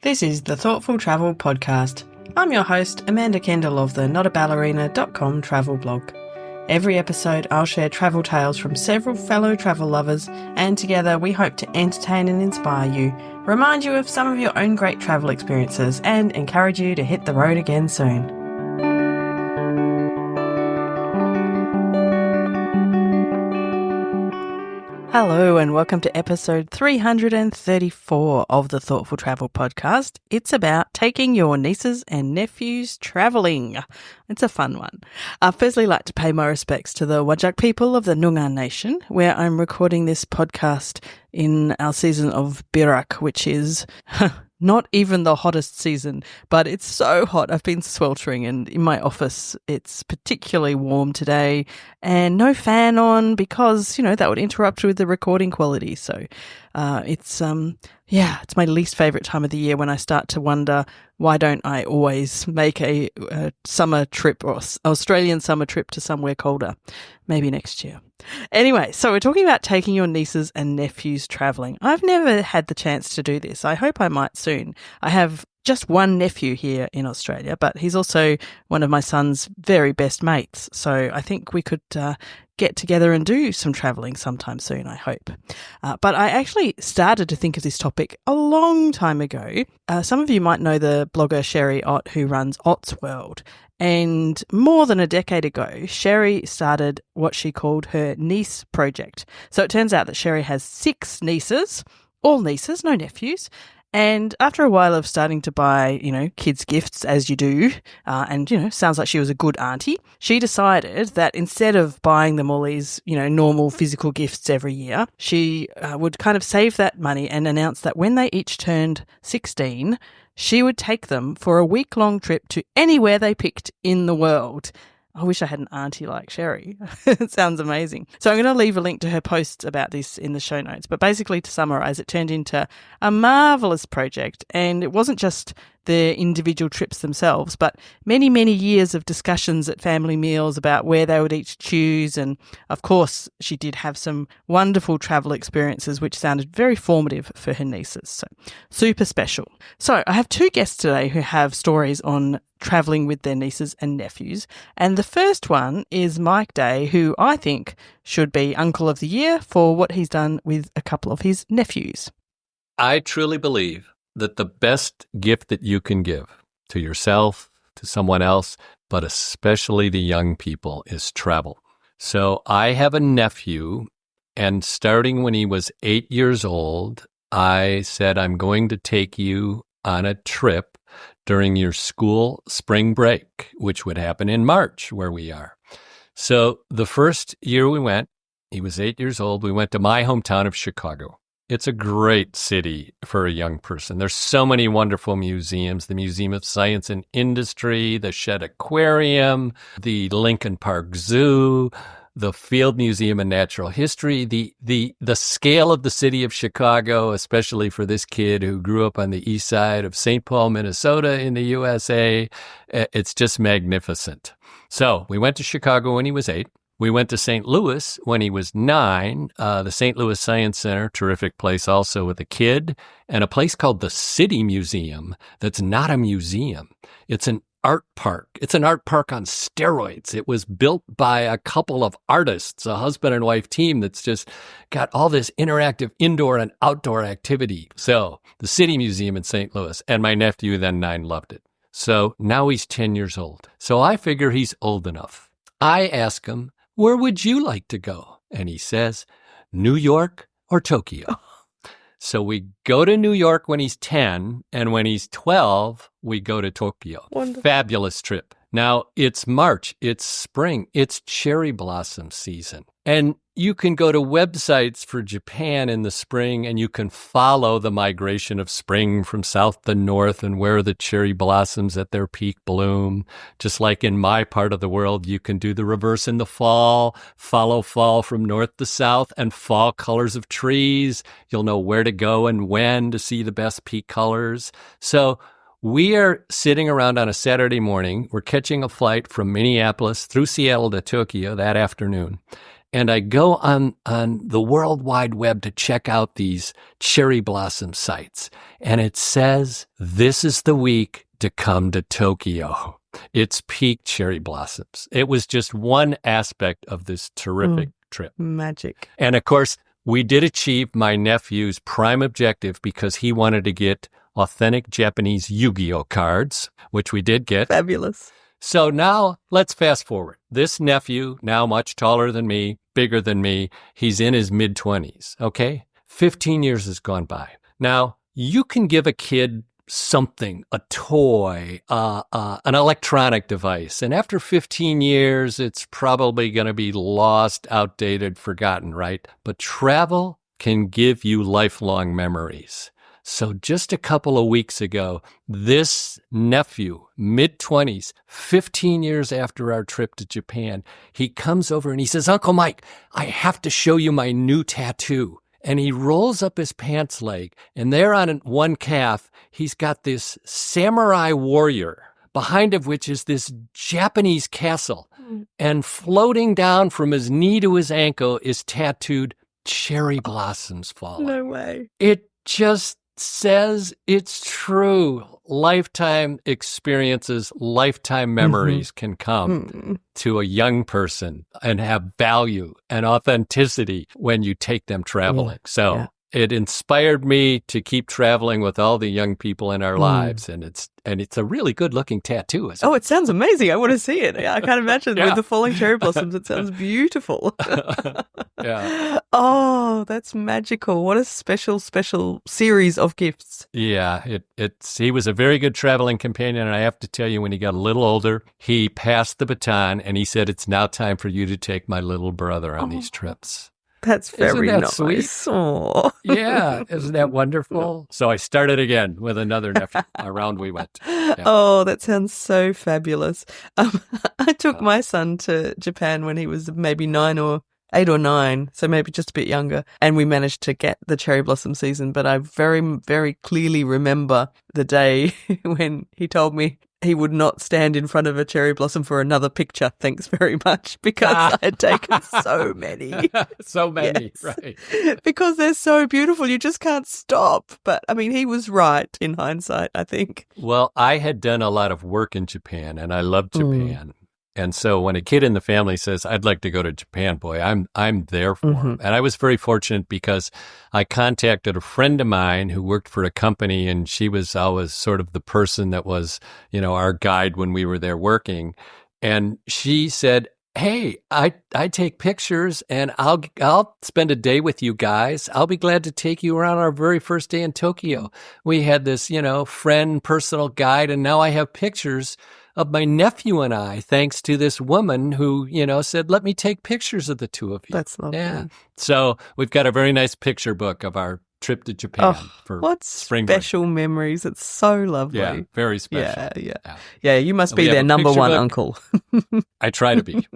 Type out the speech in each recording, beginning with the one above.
This is the Thoughtful Travel Podcast. I'm your host, Amanda Kendall of the notaballerina.com travel blog. Every episode, I'll share travel tales from several fellow travel lovers, and together we hope to entertain and inspire you, remind you of some of your own great travel experiences, and encourage you to hit the road again soon. Hello and welcome to episode 334 of the Thoughtful Travel Podcast. It's about taking your nieces and nephews travelling. It's a fun one. I'd firstly like to pay my respects to the Whadjuk people of the Noongar Nation, where I'm recording this podcast in our season of Birak, which is not even the hottest season, but it's so hot. I've been sweltering, and in my office it's particularly warm today and no fan on because, that would interrupt with the recording quality. So it's my least favourite time of the year when I start to wonder, why don't I always make a summer trip or Australian summer trip to somewhere colder? Maybe next year. Anyway, so we're talking about taking your nieces and nephews travelling. I've never had the chance to do this. I hope I might soon. I have just one nephew here in Australia, but he's also one of my son's very best mates. So I think we could get together and do some travelling sometime soon, I hope. But I actually started to think of this topic a long time ago. Some of you might know the blogger Sherry Ott, who runs Ott's World. And more than a decade ago, Sherry started what she called her niece project. So it turns out that Sherry has 6 nieces, all nieces, no nephews. And after a while of starting to buy, kids' gifts, as you do, and, sounds like she was a good auntie, she decided that instead of buying them all these, normal physical gifts every year, she would kind of save that money and announce that when they each turned 16, she would take them for a week-long trip to anywhere they picked in the world. I wish I had an auntie like Sherry. It sounds amazing. So I'm going to leave a link to her posts about this in the show notes. But basically, to summarise, it turned into a marvellous project. And it wasn't just the individual trips themselves, but many, many years of discussions at family meals about where they would each choose. And of course, she did have some wonderful travel experiences, which sounded very formative for her nieces. So super special. So I have 2 guests today who have stories on travelling with their nieces and nephews. And the first one is Mike Day, who I think should be Uncle of the Year for what he's done with a couple of his nephews. I truly believe that the best gift that you can give to yourself, to someone else, but especially the young people, is travel. So I have a nephew, and starting when he was 8 years old, I said, I'm going to take you on a trip during your school spring break, which would happen in March where we are. So the first year we went, he was 8 years old, we went to my hometown of Chicago. It's a great city for a young person. There's so many wonderful museums, the Museum of Science and Industry, the Shedd Aquarium, the Lincoln Park Zoo, the Field Museum of Natural History, the scale of the city of Chicago, especially for this kid who grew up on the east side of St. Paul, Minnesota in the USA. It's just magnificent. So we went to Chicago when he was 8. We went to St. Louis when he was 9, the St. Louis Science Center, terrific place also with a kid, and a place called the City Museum that's not a museum. It's an art park. It's an art park on steroids. It was built by a couple of artists, a husband and wife team that's just got all this interactive indoor and outdoor activity. So the City Museum in St. Louis, and my nephew, then 9, loved it. So now he's 10 years old. So I figure he's old enough. I ask him, where would you like to go? And he says, New York or Tokyo. So we go to New York when he's 10, and when he's 12, we go to Tokyo. Wonderful. Fabulous trip. Now, it's March, it's spring, it's cherry blossom season. And you can go to websites for Japan in the spring, and you can follow the migration of spring from south to north and where the cherry blossoms at their peak bloom. Just like in my part of the world, you can do the reverse in the fall, follow fall from north to south, and fall colors of trees. You'll know where to go and when to see the best peak colors. So we are sitting around on a Saturday morning. We're catching a flight from Minneapolis through Seattle to Tokyo that afternoon. and I go on the World Wide Web to check out these cherry blossom sites. And it says, this is the week to come to Tokyo. It's peak cherry blossoms. It was just one aspect of this terrific trip. Magic. And of course, we did achieve my nephew's prime objective because he wanted to get authentic Japanese Yu-Gi-Oh cards, which we did get. Fabulous. So now let's fast forward. This nephew, now much taller than me, bigger than me, he's in his mid-20s, okay? 15 years has gone by. Now, you can give a kid something, a toy, an electronic device. And after 15 years, it's probably going to be lost, outdated, forgotten, right? But travel can give you lifelong memories. So just a couple of weeks ago, this nephew, mid-20s, 15 years after our trip to Japan, he comes over and he says, Uncle Mike, I have to show you my new tattoo. And he rolls up his pants leg, and there on one calf, he's got this samurai warrior, behind of which is this Japanese castle. And floating down from his knee to his ankle is tattooed cherry blossoms falling. No way. It just says it's true. Lifetime experiences, lifetime memories can come to a young person and have value and authenticity when you take them traveling. So it inspired me to keep traveling with all the young people in our lives. And it's a really good looking tattoo. Oh, it sounds amazing. I want to see it. I can't imagine with the falling cherry blossoms. It sounds beautiful. Oh, that's magical. What a special series of gifts. Yeah, he was a very good traveling companion. And I have to tell you, when he got a little older, he passed the baton and he said, it's now time for you to take my little brother on these trips. That's very Isn't that nice. Sweet? Aww. Yeah, isn't that wonderful? So I started again with another nephew. Around we went. Yeah. Oh, that sounds so fabulous. I took my son to Japan when he was maybe 8 or 9, so maybe just a bit younger, and we managed to get the cherry blossom season. But I very, very clearly remember the day when he told me he would not stand in front of a cherry blossom for another picture, thanks very much, because I had taken so many. So many, right. Because they're so beautiful, you just can't stop. But, I mean, he was right in hindsight, I think. Well, I had done a lot of work in Japan, and I love Japan. And so when a kid in the family says, I'd like to go to Japan, boy, I'm there for him. And I was very fortunate because I contacted a friend of mine who worked for a company, and she was always sort of the person that was, our guide when we were there working. And she said, hey, I take pictures and I'll spend a day with you guys. I'll be glad to take you around our very first day in Tokyo. We had this, friend, personal guide, and now I have pictures of my nephew and I, thanks to this woman who, said, let me take pictures of the two of you. That's lovely. Yeah. So we've got a very nice picture book of our trip to Japan for what spring break. Special memories. It's so lovely. Yeah, very special. Yeah, you must be their number one uncle. I try to be.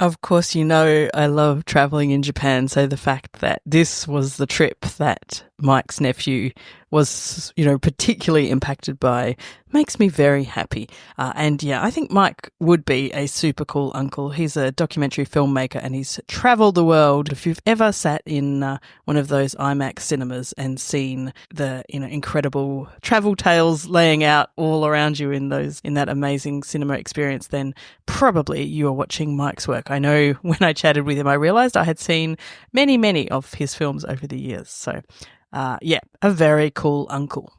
Of course, I love traveling in Japan, so the fact that this was the trip that Mike's nephew was, particularly impacted by makes me very happy. And I think Mike would be a super cool uncle. He's a documentary filmmaker and he's traveled the world. If you've ever sat in one of those IMAX cinemas and seen the, incredible travel tales laying out all around you in that amazing cinema experience, then probably you are watching Mike's work. I know when I chatted with him, I realized I had seen many, many of his films over the years. So, a very cool uncle.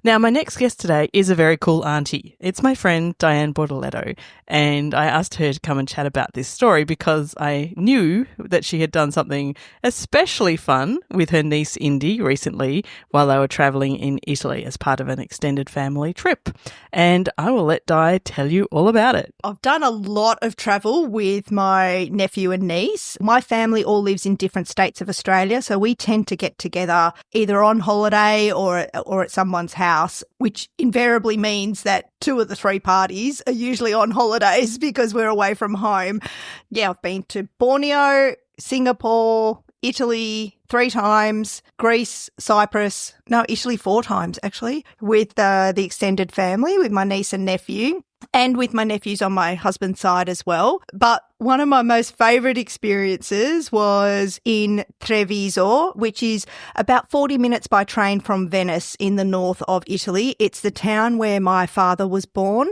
Now, my next guest today is a very cool auntie. It's my friend Dianne Bortoletto, and I asked her to come and chat about this story because I knew that she had done something especially fun with her niece Indy recently while they were travelling in Italy as part of an extended family trip. And I will let Di tell you all about it. I've done a lot of travel with my nephew and niece. My family all lives in different states of Australia, so we tend to get together either on holiday or at someone's house, which invariably means that 2 of the 3 parties are usually on holidays because we're away from home. Yeah, I've been to Borneo, Singapore, Italy 3 times, Greece, Italy 4 times actually, with the extended family, with my niece and nephew. and with my nephews on my husband's side as well. But one of my most favourite experiences was in Treviso, which is about 40 minutes by train from Venice in the north of Italy. It's the town where my father was born.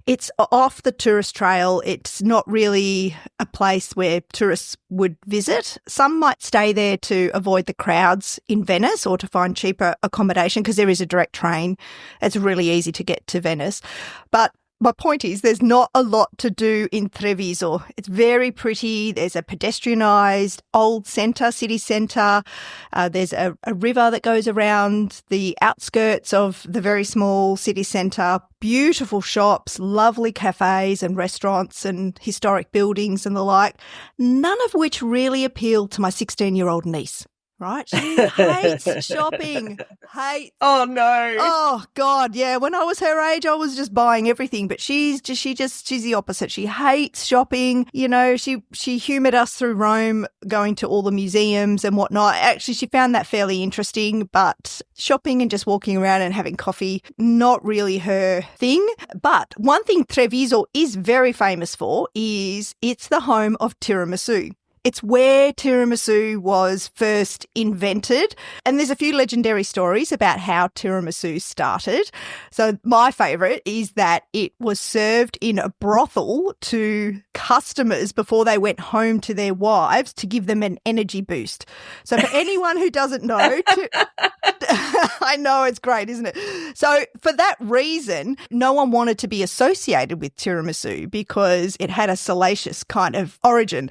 It's off the tourist trail. It's not really a place where tourists would visit. Some might stay there to avoid the crowds in Venice or to find cheaper accommodation because there is a direct train. It's really easy to get to Venice. But my point is there's not a lot to do in Treviso. It's very pretty. There's a pedestrianised old city centre. There's a river that goes around the outskirts of the very small city centre. Beautiful shops, lovely cafes and restaurants and historic buildings and the like, none of which really appeal to my 16-year-old niece. Right? She hates shopping. Oh, no. Oh, God, yeah. When I was her age, I was just buying everything. But she's the opposite. She hates shopping. You know, she humoured us through Rome, going to all the museums and whatnot. Actually, she found that fairly interesting. But shopping and just walking around and having coffee, not really her thing. But one thing Treviso is very famous for is it's the home of tiramisu. It's where tiramisu was first invented. And there's a few legendary stories about how tiramisu started. So my favourite is that it was served in a brothel to customers before they went home to their wives to give them an energy boost. So for anyone who doesn't know, I know it's great, isn't it? So for that reason, no one wanted to be associated with tiramisu because it had a salacious kind of origin.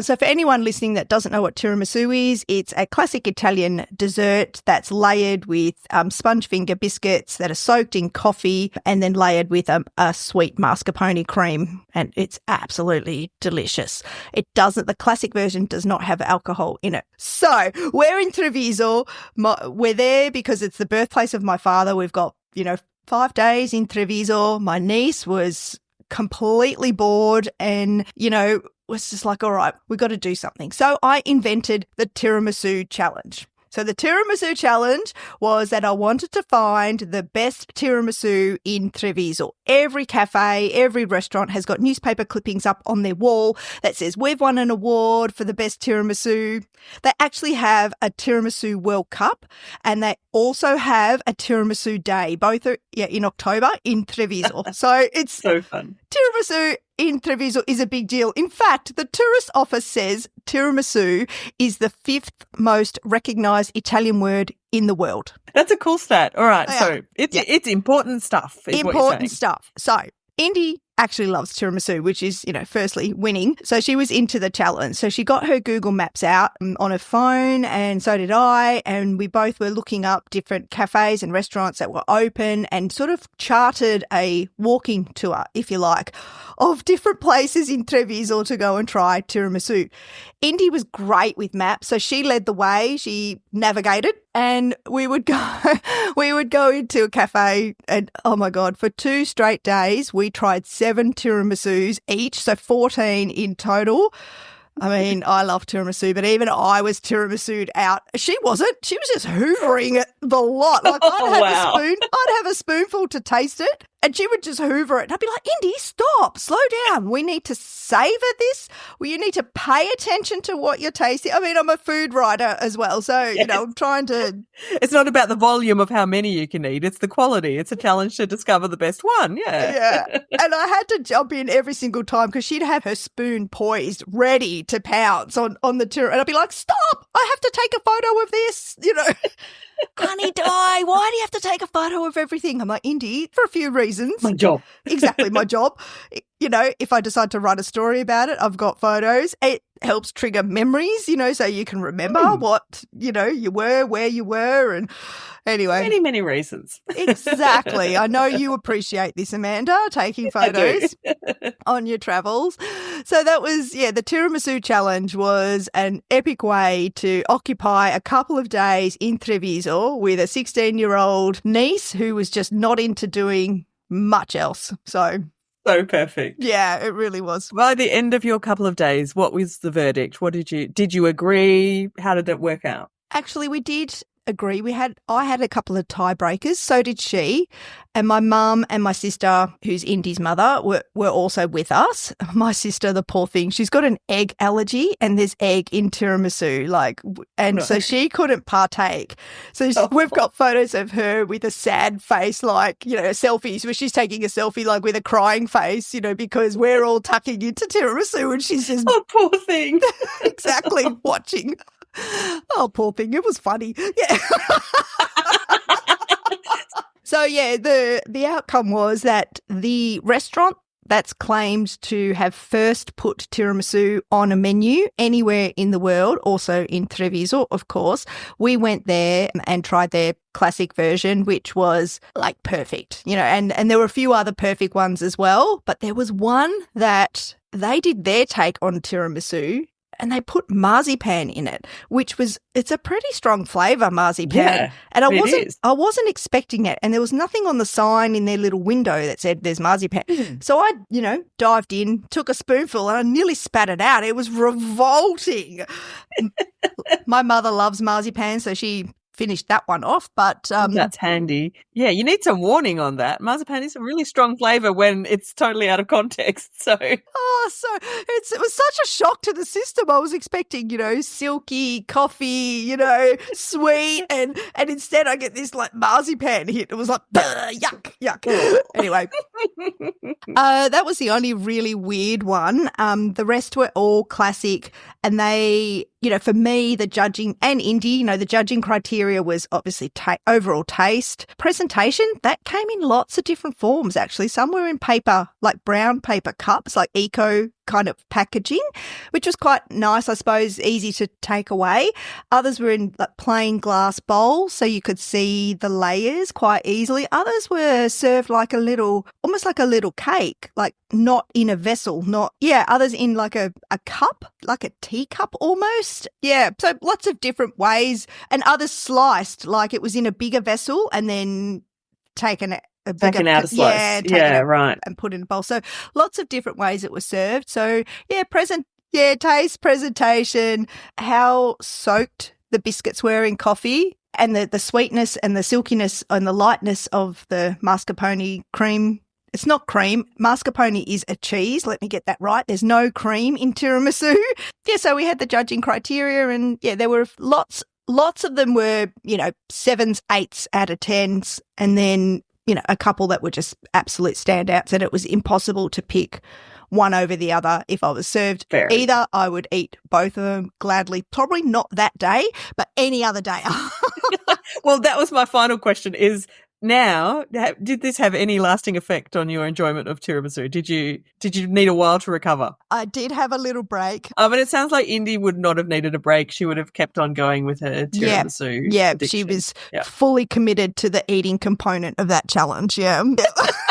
So for anyone listening that doesn't know what tiramisu is, it's a classic Italian dessert that's layered with sponge finger biscuits that are soaked in coffee and then layered with a sweet mascarpone cream. And it's absolutely delicious. The classic version does not have alcohol in it. So we're in Treviso. We're there because it's the birthplace of my father. We've got, 5 days in Treviso. My niece was completely bored and, was just like, all right, we've got to do something. So I invented the tiramisu challenge. So the tiramisu challenge was that I wanted to find the best tiramisu in Treviso. Every cafe, every restaurant has got newspaper clippings up on their wall that says, we've won an award for the best tiramisu. They actually have a tiramisu World Cup and they also have a tiramisu day, both are in October in Treviso. So it's so fun. Tiramisu in Treviso is a big deal. In fact, the tourist office says tiramisu is the 5th most recognised Italian word in the world. That's a cool stat. All right. So it's important stuff. Important stuff. So Indy actually loves tiramisu, which is, firstly winning. So she was into the challenge. So she got her Google Maps out on her phone and so did I. And we both were looking up different cafes and restaurants that were open and sort of charted a walking tour, if you like, of different places in Treviso to go and try tiramisu. Indy was great with maps. So she led the way. She navigated and we would go into a cafe and, oh my God, for 2 straight days, we tried 7 tiramisus each, so 14 in total. I mean, I love tiramisu, but even I was tiramisu'd out. She wasn't. She was just hoovering it the lot. Like I'd have a spoonful to taste it, and she would just hoover it. And I'd be like, Indy, stop, slow down. We need to savor this. Well, you need to pay attention to what you're tasting. I mean, I'm a food writer as well, so I'm trying to. It's not about the volume of how many you can eat; it's the quality. It's a challenge to discover the best one. Yeah. And I had to jump in every single time because she'd have her spoon poised, ready to pounce on the tir, and I'd be like, "Stop! I have to take a photo of this." Honey, why do you have to take a photo of everything? I'm like, Indy, for a few reasons. My job. Exactly, my job. If I decide to write a story about it, I've got photos. It helps trigger memories, so you can remember what, you were, where you were. And anyway. Many, many reasons. Exactly. I know you appreciate this, Amanda, taking photos on your travels. So that was, the tiramisu challenge was an epic way to occupy a couple of days in Treviso with a 16-year-old niece who was just not into doing much else. So perfect. Yeah, it really was. By the end of your couple of days, what was the verdict? What did you agree? How did it work out? Actually, we did agree. I had a couple of tiebreakers, so did she. And my mum and my sister, who's Indy's mother, were also with us. My sister, the poor thing, she's got an egg allergy and there's egg in tiramisu, so she couldn't partake. So we've got photos of her with a sad face, selfies where she's taking a selfie with a crying face, because we're all tucking into tiramisu and she's just... Oh, poor thing. Exactly, watching. Oh, poor thing. It was funny. Yeah. So, yeah, the outcome was that the restaurant that's claimed to have first put tiramisu on a menu anywhere in the world, also in Treviso, of course, we went there and tried their classic version, which was perfect, and there were a few other perfect ones as well. But there was one that they did their take on tiramisu and they put marzipan in it, it's a pretty strong flavour, marzipan. Yeah, and I wasn't expecting it. And there was nothing on the sign in their little window that said there's marzipan. So I, dived in, took a spoonful and I nearly spat it out. It was revolting. My mother loves marzipan, so she finished that one off, but that's handy. Yeah, you need some warning on that. Marzipan is a really strong flavour when it's totally out of context. So it was such a shock to the system. I was expecting, silky coffee, sweet, and instead I get this marzipan hit. It was yuck. Anyway, that was the only really weird one. The rest were all classic, and they, for me, the judging and Indy, the judging criteria was obviously overall taste. Presentation, that came in lots of different forms, actually. Some were in paper, brown paper cups, eco kind of packaging, which was quite nice, I suppose, easy to take away. Others were in plain glass bowls, so you could see the layers quite easily. Others were served almost like a little cake, not in a vessel, others in a cup, like a teacup almost. Yeah, so lots of different ways, and others sliced, it was in a bigger vessel and then taken out a slice. Right. And put in a bowl. So lots of different ways it was served. So taste, presentation, how soaked the biscuits were in coffee, and the sweetness and the silkiness and the lightness of the mascarpone cream. It's not cream. Mascarpone is a cheese. Let me get that right. There's no cream in tiramisu. Yeah, so we had the judging criteria, and there were lots of them were, 7s, 8s out of 10s, and then a couple that were just absolute standouts, and it was impossible to pick one over the other. If I was served either, I would eat both of them gladly. Probably not that day, but any other day. Well, that was my final question is, now, did this have any lasting effect on your enjoyment of tiramisu? Did you need a while to recover? I did have a little break. But it sounds like Indy would not have needed a break. She would have kept on going with her tiramisu. Yeah, addiction. She was fully committed to the eating component of that challenge. Yeah.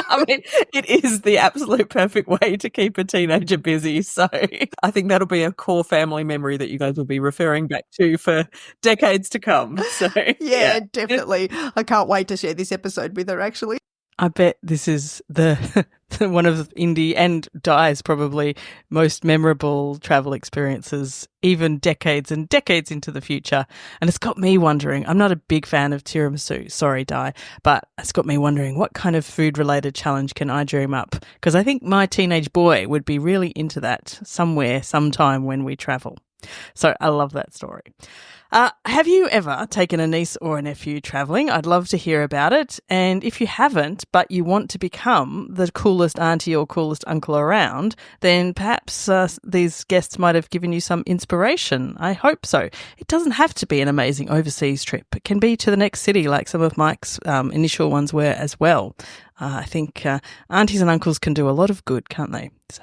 I mean, it is the absolute perfect way to keep a teenager busy. So I think that'll be a core family memory that you guys will be referring back to for decades to come. So yeah, definitely. I can't wait to share this episode with her, actually. I bet this is the one of Indy and Di's probably most memorable travel experiences, even decades and decades into the future. And it's got me wondering, I'm not a big fan of tiramisu, sorry Di, but it's got me wondering what kind of food-related challenge can I dream up? Because I think my teenage boy would be really into that somewhere, sometime when we travel. So I love that story. Have you ever taken a niece or a nephew travelling? I'd love to hear about it. And if you haven't, but you want to become the coolest auntie or coolest uncle around, then perhaps these guests might have given you some inspiration. I hope so. It doesn't have to be an amazing overseas trip. It can be to the next city, like some of Mike's initial ones were as well. I think aunties and uncles can do a lot of good, can't they? So,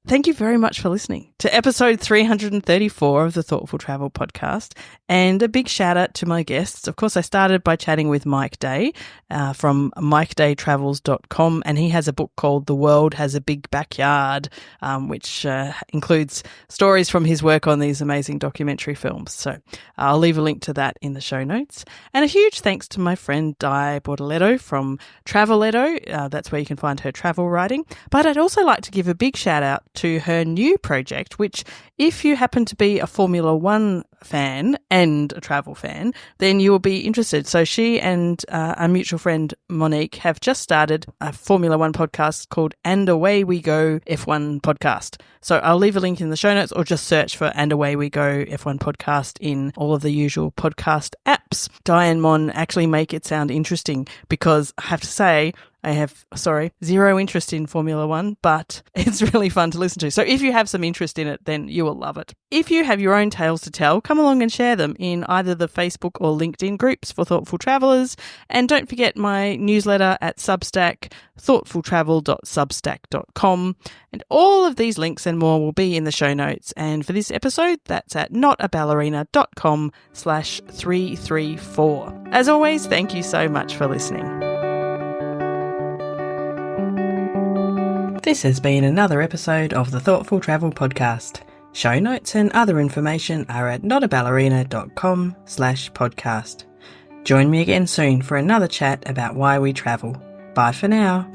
thank you very much for listening to episode 334 of the Thoughtful Travel Podcast, and a big shout out to my guests. Of course, I started by chatting with Mike Day from mikedaytravels.com, and he has a book called The World Has a Big Backyard, which includes stories from his work on these amazing documentary films. So I'll leave a link to that in the show notes. And a huge thanks to my friend Dianne Bortoletto from Traveletto. That's where you can find her travel writing. But I'd also like to give a big shout out to her new project, which if you happen to be a Formula One fan and a travel fan, then you will be interested. So she and our mutual friend Monique have just started a Formula One podcast called And Away We Go F1 Podcast. So I'll leave a link in the show notes, or just search for And Away We Go F1 Podcast in all of the usual podcast apps. Dianne and Mon actually make it sound interesting, because I have to say, I have, zero interest in Formula One, but it's really fun to listen to. So if you have some interest in it, then you will love it. If you have your own tales to tell, come along and share them in either the Facebook or LinkedIn groups for Thoughtful Travellers. And don't forget my newsletter at Substack, thoughtfultravel.substack.com. And all of these links and more will be in the show notes. And for this episode, that's at notaballerina.com/334. As always, thank you so much for listening. This has been another episode of the Thoughtful Travel Podcast. Show notes and other information are at notaballerina.com/podcast. Join me again soon for another chat about why we travel. Bye for now.